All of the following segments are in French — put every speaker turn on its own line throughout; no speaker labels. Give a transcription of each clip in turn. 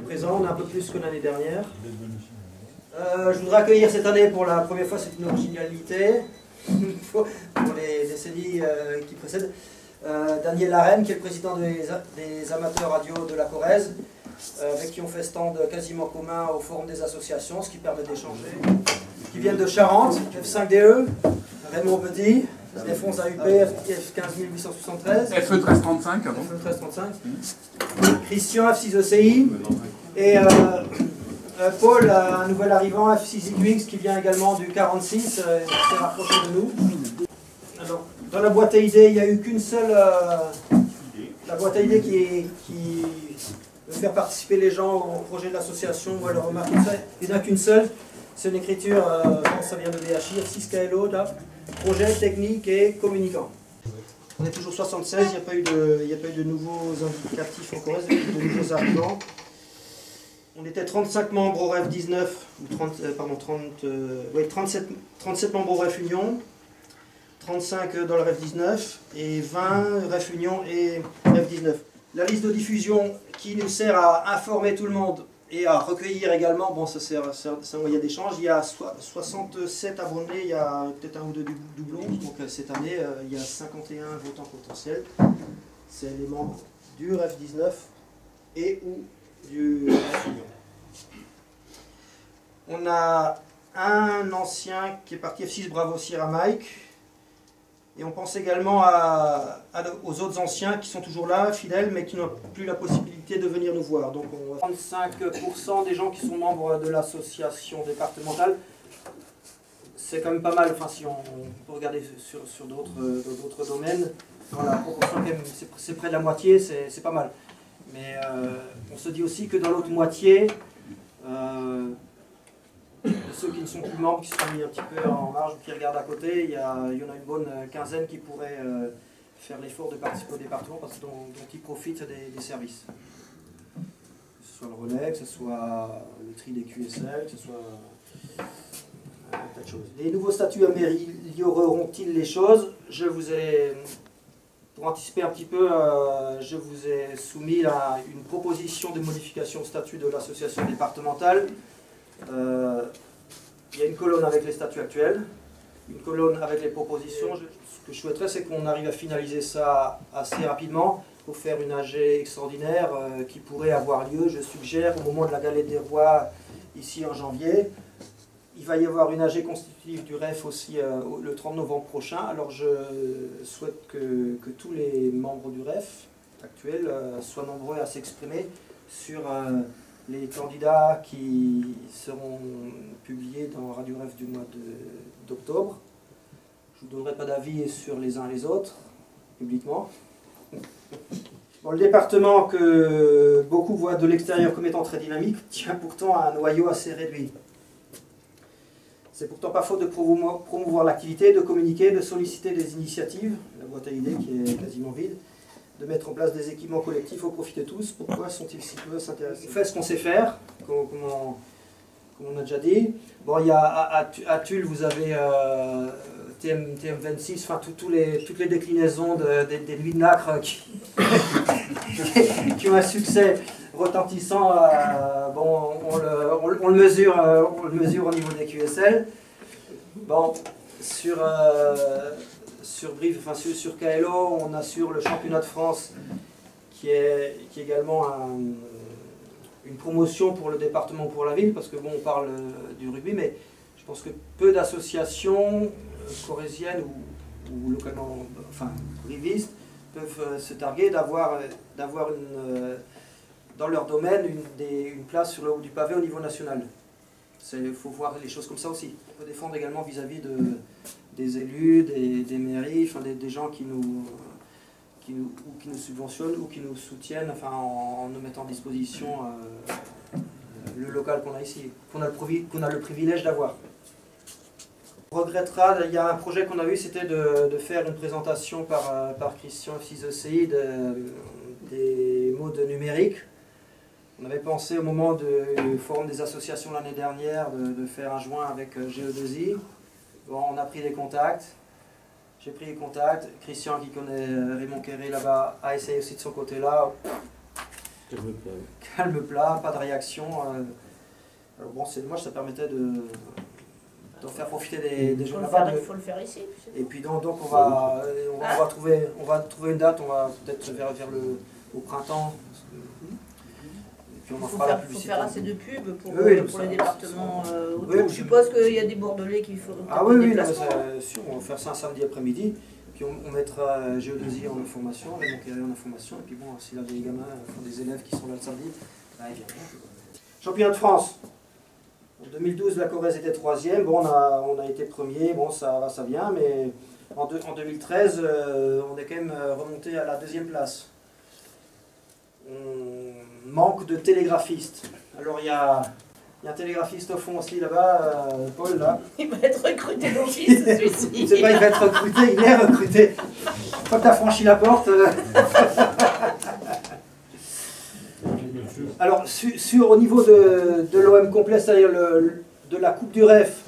Présent, on a un peu plus que l'année dernière. Je voudrais accueillir cette année pour la première fois, c'est une originalité pour les décennies qui précèdent, Daniel Arène, qui est le président des amateurs radio de la Corrèze, avec qui on fait stand quasiment commun au forum des associations, ce qui permet d'échanger. Qui viennent de Charente, F5DE, Raymond Petit, F11 AUP, F15873,
FE 1335 avant.
FE 1335, Christian F6ECI, et Paul, un nouvel arrivant F6XUX qui vient également du 46, qui s'est rapproché de nous. Alors, dans la boîte à idées, il n'y a eu qu'une seule. La boîte à idées qui veut faire participer les gens au projet de l'association, ou à leur remarquer ça. Il n'y en a qu'une seule. C'est une écriture, ça vient de DHI, F6KLO, là. Projet, technique et communicant. On est toujours 76, il n'y a pas eu de nouveaux indicatifs en Corrèze, de nouveaux arrivants. On était 35 membres au REF 19, ou 37 membres au REF Union, 35 dans le REF 19 et 20 REF Union et REF 19. La liste de diffusion qui nous sert à informer tout le monde et à recueillir également, bon ça sert à moyen d'échange, il y a 67 abonnés, il y a peut-être un ou deux doublons, donc cette année il y a 51 votants potentiels. C'est les membres du REF 19 et ou du REF Union. On a un ancien qui est parti F6 Bravo Sierra Mike. Et on pense également aux autres anciens qui sont toujours là, fidèles, mais qui n'ont plus la possibilité de venir nous voir. Donc 35% des gens qui sont membres de l'association départementale, c'est quand même pas mal. Enfin, si on peut regarder sur d'autres domaines, dans la proportion, c'est près de la moitié, c'est pas mal. Mais on se dit aussi que dans l'autre moitié, ceux qui ne sont plus membres, qui se sont mis un petit peu en marge ou qui regardent à côté, il y en a une bonne quinzaine qui pourraient faire l'effort de participer au département parce que dont ils profitent des services. Que ce soit le relais, que ce soit le tri des QSL, que ce soit un tas de choses. Les nouveaux statuts amélioreront-ils les choses? Pour anticiper un petit peu, je vous ai soumis une proposition de modification au statut de l'association départementale. Il y a une colonne avec les statuts actuels, une colonne avec les propositions. Ce que je souhaiterais, c'est qu'on arrive à finaliser ça assez rapidement pour faire une AG extraordinaire qui pourrait avoir lieu, je suggère, au moment de la galette des rois, ici en janvier. Il va y avoir une AG constitutive du REF aussi le 30 novembre prochain. Alors je souhaite que tous les membres du REF actuels soient nombreux à s'exprimer sur les candidats qui seront publiés dans Radio REF du mois d'octobre. Je ne vous donnerai pas d'avis sur les uns et les autres, publiquement. Bon, le département que beaucoup voient de l'extérieur comme étant très dynamique tient pourtant à un noyau assez réduit. C'est pourtant pas faute de promouvoir l'activité, de communiquer, de solliciter des initiatives, la boîte à idées qui est quasiment vide, de mettre en place des équipements collectifs au profit de tous. Pourquoi sont-ils si peu s'intéresser? On fait ce qu'on sait faire, comme on a déjà dit. Bon, il y a à Tulle, vous avez TM26, enfin toutes les déclinaisons des nuits de nacre qui ont un succès retentissant. Bon, on le mesure au niveau des QSL. Bon, sur KLO, on assure le championnat de France qui est également une promotion pour le département, pour la ville, parce que bon, on parle du rugby, mais je pense que peu d'associations corréziennes ou localement, enfin rivistes, peuvent se targuer d'avoir dans leur domaine une place sur le haut du pavé au niveau national. Il faut voir les choses comme ça aussi. On peut défendre également vis-à-vis des élus, des mairies, enfin des gens qui nous subventionnent ou qui nous soutiennent, enfin, en nous mettant en disposition le local qu'on a ici, qu'on a le privilège d'avoir. On regrettera, il y a un projet qu'on a eu, c'était de faire une présentation par Christian F6ECI des modes numériques. On avait pensé au moment du forum des associations l'année dernière de faire un joint avec GE2I. Bon, on a pris des contacts. J'ai pris contact. Christian, qui connaît Raymond Quéré là-bas, a essayé aussi de son côté-là. Calme plat, pas de réaction. Alors bon, moi, ça permettait d'en faire profiter des gens là-bas.
Il faut le faire ici.
Et puis donc on va trouver une date, on va peut-être vers au printemps. Et puis on en fera la publicité.
Il faut faire assez de pubs pour les départements autour.
Oui,
je suppose qu'il y a des Bordelais qui feront
oui,
déplacement.
c'est sûr, on va faire ça un samedi après-midi. Puis on mettra Géodésie en information, Raymond Quéré en information. Et puis bon, s'il y a des gamins, des élèves qui sont là le samedi, ben, ils viendront. Championnat de France. En 2012, la Corrèze était 3e. Bon, on a été premier. Bon, ça vient. Mais en 2013, on est quand même remonté à la 2e place. On manque de télégraphistes. Alors, il y a un télégraphiste au fond aussi là-bas, Paul, là.
Il va être recruté d'office, celui-ci.
C'est pas, il va être recruté, il est recruté. Une fois que tu as franchi la porte. Alors, au niveau de l'OM complet, c'est-à-dire de la Coupe du REF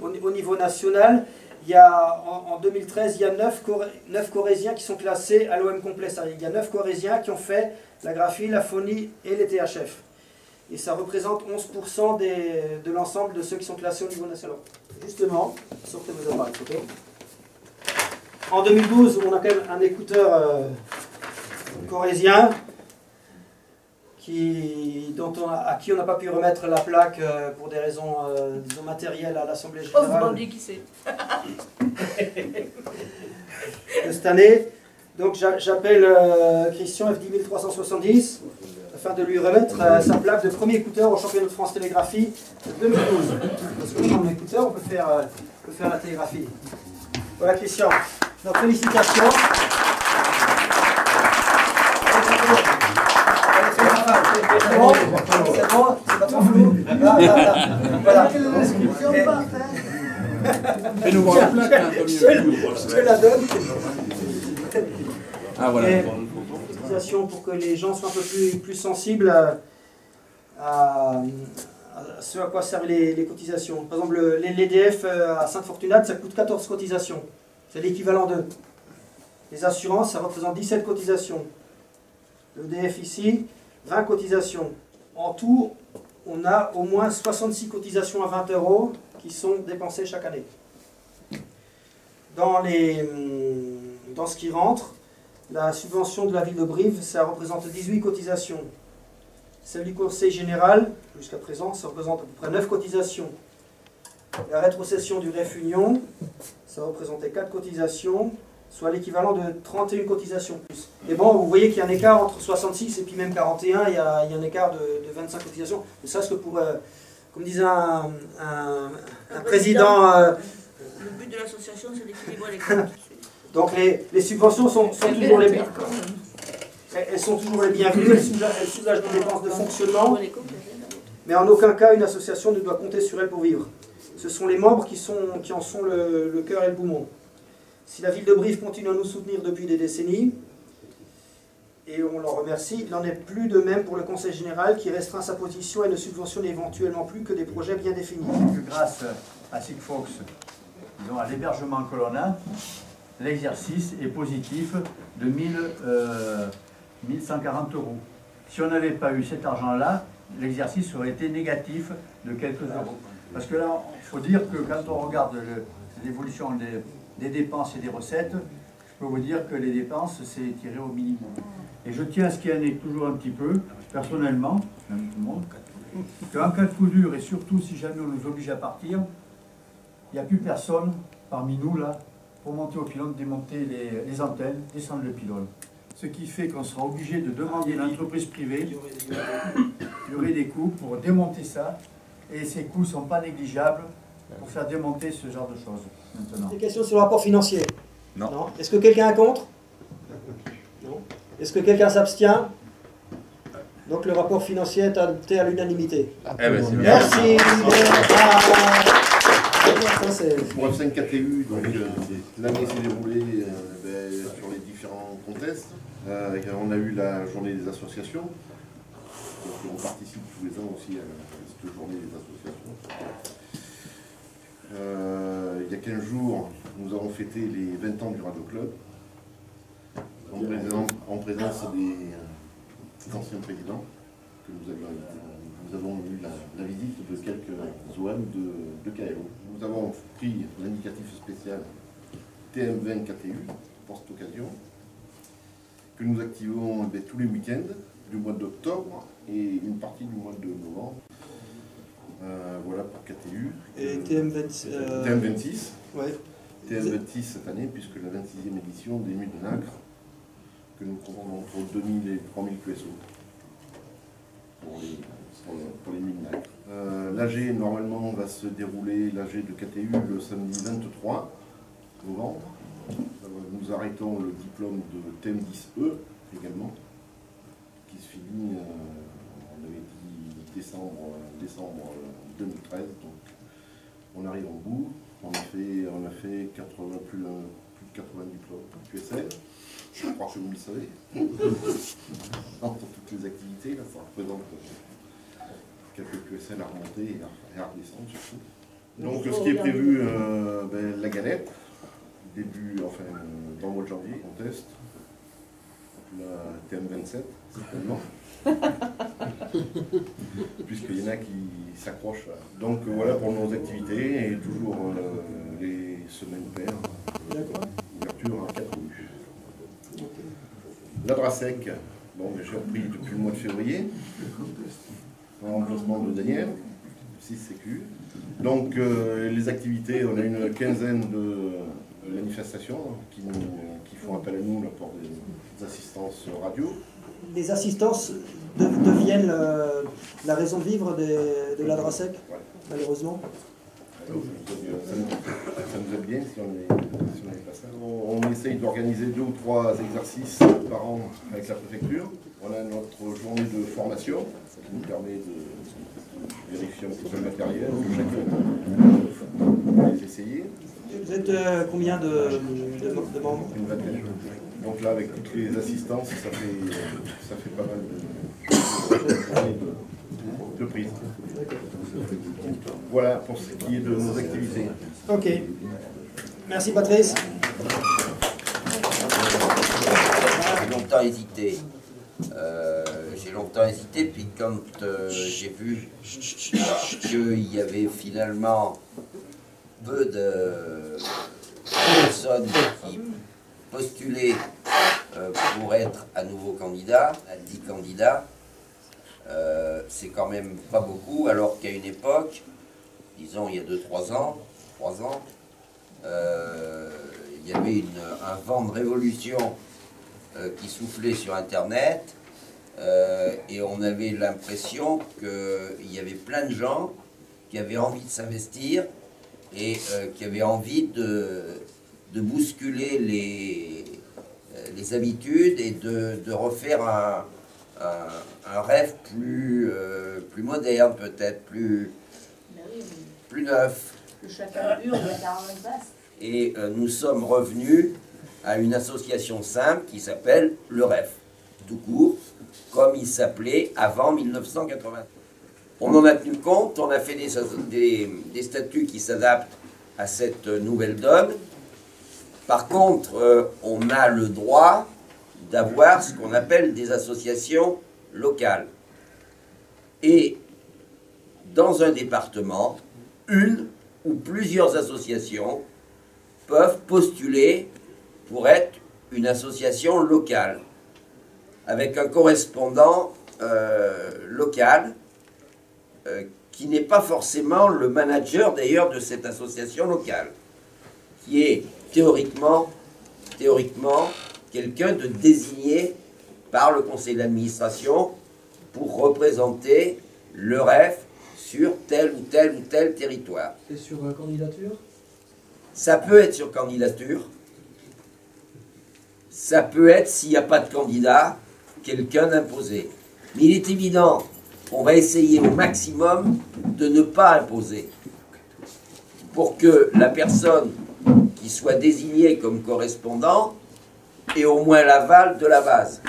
au niveau national, il y a, en 2013, il y a 9 Corésiens qui sont classés à l'OM complet. C'est-à-dire il y a 9 Corésiens qui ont fait la graphie, la phonie et les THF. Et ça représente 11% de l'ensemble de ceux qui sont classés au niveau national. Justement, sortez vos appareils photo. En 2012, on a quand même un écouteur corésien à qui on n'a pas pu remettre la plaque pour des raisons disons matérielles à l'Assemblée
Oh,
Générale.
vous demandez qui c'est.
De cette année. Donc j'appelle Christian F10370 afin de lui remettre sa plaque de premier écouteur au championnat de France télégraphie 2012. Parce que dans l'écouteur, on peut faire la télégraphie. Voilà Christian. Donc félicitations. C'est bon, c'est pas trop flou. Voilà.
Fais-nous voir la plaque, un peu mieux.
Je te la donne.
Ah voilà.
Pour que les gens soient un peu plus sensibles à ce à quoi servent les cotisations. Par exemple, l'EDF à Sainte-Fortunate, ça coûte 14 cotisations. C'est l'équivalent de. Les assurances, ça représente 17 cotisations. L'EDF ici, 20 cotisations. En tout, on a au moins 66 cotisations à 20 € qui sont dépensées chaque année. Dans ce qui rentre, la subvention de la ville de Brive, ça représente 18 cotisations. Celle du Conseil général, jusqu'à présent, ça représente à peu près 9 cotisations. La rétrocession du REF Union, ça représentait 4 cotisations, soit l'équivalent de 31 cotisations plus. Et bon, vous voyez qu'il y a un écart entre 66 et puis même 41, il y a un écart de 25 cotisations. Ne serait-ce que pour, comme disait un président...
Le but de l'association, c'est d'équilibrer les comptes.
Donc les subventions sont toujours les bienvenues. Elles sont toujours les bienvenues, elles soulagent nos dépenses de fonctionnement, mais en aucun cas une association ne doit compter sur elles pour vivre. Ce sont les membres qui en sont le cœur et le poumon. Si la ville de Brive continue à nous soutenir depuis des décennies, et on leur remercie, il n'en est plus de même pour le Conseil général qui restreint sa position et ne subventionne éventuellement plus que des projets bien définis.
Grâce à Sigfox, disons à l'hébergement Colonna, l'exercice est positif de 1140 €. Si on n'avait pas eu cet argent-là, l'exercice aurait été négatif de quelques euros. Parce que là, il faut dire que quand on regarde l'évolution des dépenses et des recettes, je peux vous dire que les dépenses, c'est tiré au minimum. Et je tiens à ce qu'il y en ait toujours un petit peu, personnellement, même tout le monde, qu'en cas de coup dur, et surtout si jamais on nous oblige à partir, il n'y a plus personne parmi nous là pour monter au pylône, démonter les antennes, descendre le pylône. Ce qui fait qu'on sera obligé de demander à l'entreprise privée, il y aurait des coûts pour démonter ça, et ces coûts ne sont pas négligeables pour faire démonter ce genre de choses maintenant.
Des questions sur le rapport financier?
Non.
Est-ce que quelqu'un est contre? Non. Est-ce que quelqu'un s'abstient? Donc le rapport financier est adopté à l'unanimité.
Eh ben, c'est bien.
Merci.
Pour F5 KTU, donc l'année s'est déroulée sur les différents contextes. On a eu la journée des associations. Donc on participe tous les ans aussi à cette journée des associations. Il y a 15 jours, nous avons fêté les 20 ans du Radio Club en présence des anciens présidents que nous avions invités. Nous avons eu la visite de quelques OM de KLO. Nous avons pris l'indicatif spécial TM20 KTU pour cette occasion, que nous activons tous les week-ends du mois d'octobre et une partie du mois de novembre. Voilà pour KTU.
Et TM26
TM26.
Ouais.
TM26 cette année, puisque la 26e édition des Nuits de Nacre, que nous proposons entre 2000 et 3000 QSO pour les Nuits de Nacre. L'AG, normalement, va se dérouler, l'AG de KTU, le samedi 23 novembre. Nous arrêtons le diplôme de TM10E également, qui se finit, on avait dit décembre 2013, donc on arrive au bout. On a fait 80, plus de 80 diplômes QSL, je crois que vous le savez. Entre toutes les activités, là, ça représente quelques QSL à remonter et à redescendre surtout. Donc ce qui est prévu, la galette, dans le mois de janvier, on teste. La TM27, certainement. Puisqu'il y en a qui s'accrochent. Donc voilà pour nos activités et toujours les semaines paires. Ouverture à 4 rues. La Drasec, j'ai repris depuis le mois de février, en remplacement de Daniel, 6 sécu. Donc les activités, on a une quinzaine de manifestations qui font appel à nous là, pour des assistances radio.
Les assistances deviennent la raison de vivre de la Drasec, ouais. Malheureusement.
Ça nous aide bien si on n'avait pas ça. On essaye d'organiser 2 ou 3 exercices par an avec la préfecture. On a notre journée de formation qui nous permet de vérifier un petit peu le matériel, chacun les essayer.
Vous êtes combien de membres?
Une vingtaine. Donc là, avec toutes les assistances, ça fait pas mal de prises. Voilà pour ce qui est de nos activités.
Ok. Merci Patrice.
J'ai longtemps hésité, puis quand j'ai vu qu'il y avait finalement peu de personnes qui postulaient pour être à nouveau candidat, à 10 candidats, c'est quand même pas beaucoup, alors qu'à une époque, disons il y a 2-3 ans, 3 ans, il y avait un vent de révolution qui soufflait sur Internet, et on avait l'impression qu'il y avait plein de gens qui avaient envie de s'investir et qui avaient envie de bousculer les habitudes et de refaire un rêve plus moderne, peut-être, plus neuf.
Que chacun hurle dans la basse.
Et nous sommes revenus à une association simple qui s'appelle le REF, tout court, comme il s'appelait avant 1980. On en a tenu compte, on a fait des statuts qui s'adaptent à cette nouvelle donne. Par contre, on a le droit d'avoir ce qu'on appelle des associations locales. Et dans un département, une ou plusieurs associations peuvent postuler pour être une association locale, avec un correspondant local, qui n'est pas forcément le manager d'ailleurs de cette association locale, qui est théoriquement quelqu'un de désigné par le conseil d'administration pour représenter le REF sur tel ou tel territoire.
C'est sur candidature?
Ça peut être sur candidature. Ça peut être, s'il n'y a pas de candidat, quelqu'un d'imposé. Mais il est évident qu'on va essayer au maximum de ne pas imposer, pour que la personne qui soit désignée comme correspondant ait au moins l'aval de la base.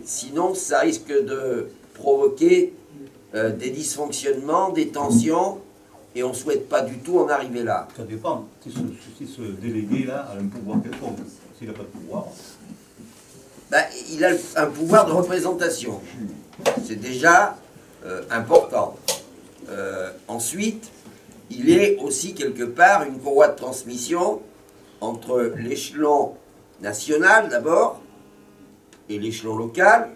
Sinon, ça risque de provoquer des dysfonctionnements, des tensions, et on ne souhaite pas du tout en arriver là.
Ça dépend. Si ce délégué-là a un pouvoir quelconque. S'il n'a pas de pouvoir.
Ben, il a un pouvoir de représentation. C'est déjà important. Ensuite, il est aussi quelque part une courroie de transmission entre l'échelon national d'abord et l'échelon local,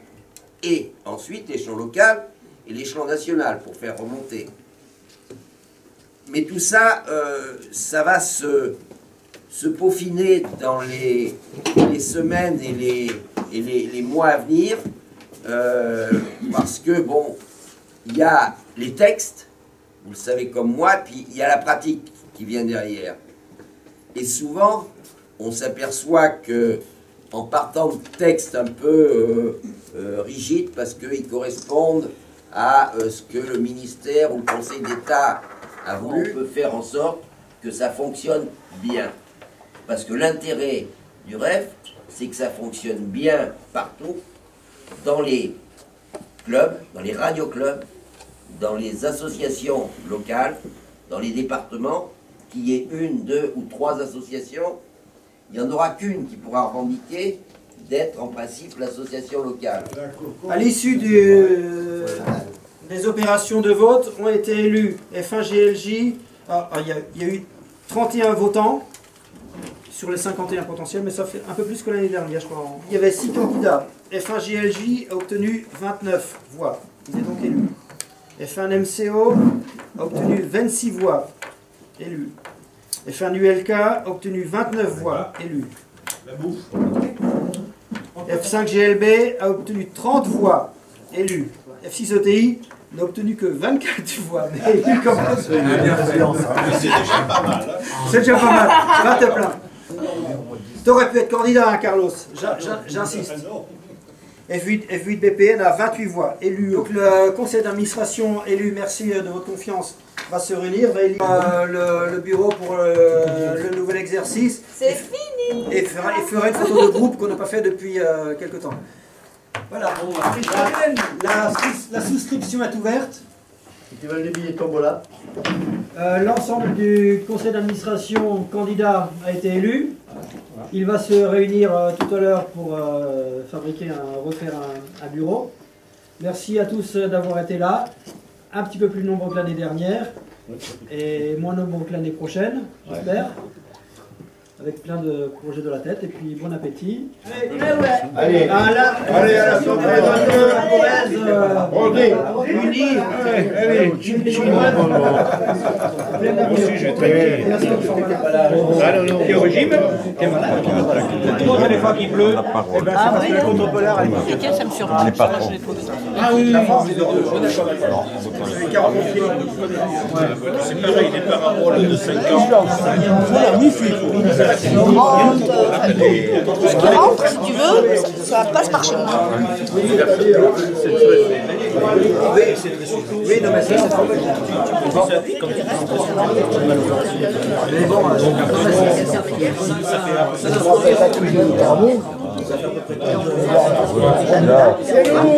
et ensuite l'échelon local et l'échelon national pour faire remonter. Mais tout ça, ça va se peaufiner dans les semaines et les mois à venir, parce que, bon, il y a les textes, vous le savez comme moi, puis il y a la pratique qui vient derrière. Et souvent, on s'aperçoit que, en partant de textes un peu rigides, parce qu'ils correspondent à ce que le ministère ou le Conseil d'État a voulu, on peut faire en sorte que ça fonctionne bien. Parce que l'intérêt du REF, c'est que ça fonctionne bien partout, dans les clubs, dans les radioclubs, dans les associations locales, dans les départements, qu'il y ait une, deux ou trois associations, il n'y en aura qu'une qui pourra revendiquer d'être en principe l'association locale.
À l'issue des opérations de vote, ont été élus F1GLJ. Il y a eu 31 votants sur les 51 potentiels, mais ça fait un peu plus que l'année dernière, je crois. Il y avait 6 candidats. F1GLJ a obtenu 29 voix. Il est donc élu. F1MCO a obtenu 26 voix. Élu. F1ULK a obtenu 29 voix. Élu. F5GLB a obtenu 30 voix. Élu. F6ETI n'a obtenu que 24 voix. Mais élu comme ça. C'est déjà pas mal. C'est déjà pas mal. Va te plaindre. T'aurais pu être candidat, hein, Carlos. J'insiste. F8 BPN a 28 voix. Élu. Donc le conseil d'administration élu, merci de votre confiance, va se réunir, va élire le bureau pour le nouvel exercice.
C'est fini.
Et fera une photo de groupe qu'on n'a pas fait depuis quelque temps. Voilà. La souscription est ouverte.
Tu veux les billets tombola?
L'ensemble du conseil d'administration candidat a été élu. Il va se réunir tout à l'heure pour refaire un bureau. Merci à tous d'avoir été là. Un petit peu plus nombreux que l'année dernière et moins nombreux que l'année prochaine, j'espère. Avec plein de projets de la tête, et puis bon appétit. Allez, à la soirée, unis.
Moi aussi, je vais très bien. T'es au régime? T'es malade? Les fois qu'il pleut, eh ben, c'est parce que la contre-polaire, elle est
Ça me surprend.
Ah oui, c'est pareil, les paraboles de 5 ans.
Ce qui rentre, si tu veux, ça passe par chez moi.
Oui, non, mais c'est trop bien.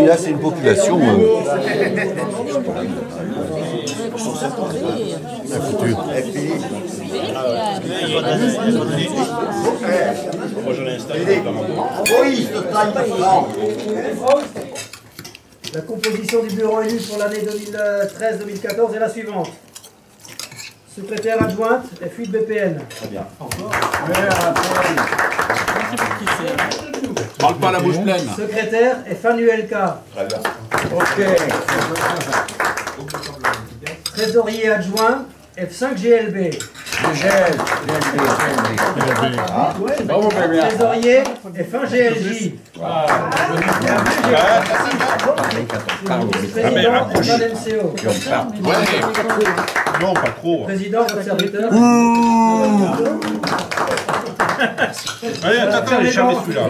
Là, c'est une population.
La composition du bureau élu pour l'année 2013-2014 est la suivante. Secrétaire adjointe, F8 BPN. Très bien.
Parle pas la bouche pleine.
Secrétaire, F1ULK.
Très bien.
Ok. Trésorier adjoint, F5GLB. Trésorier, F1GLJ. Président, F1MCO.
Non, pas trop.
Président, votre serviteur.
Allez, attends, j'ai jamais celui-là.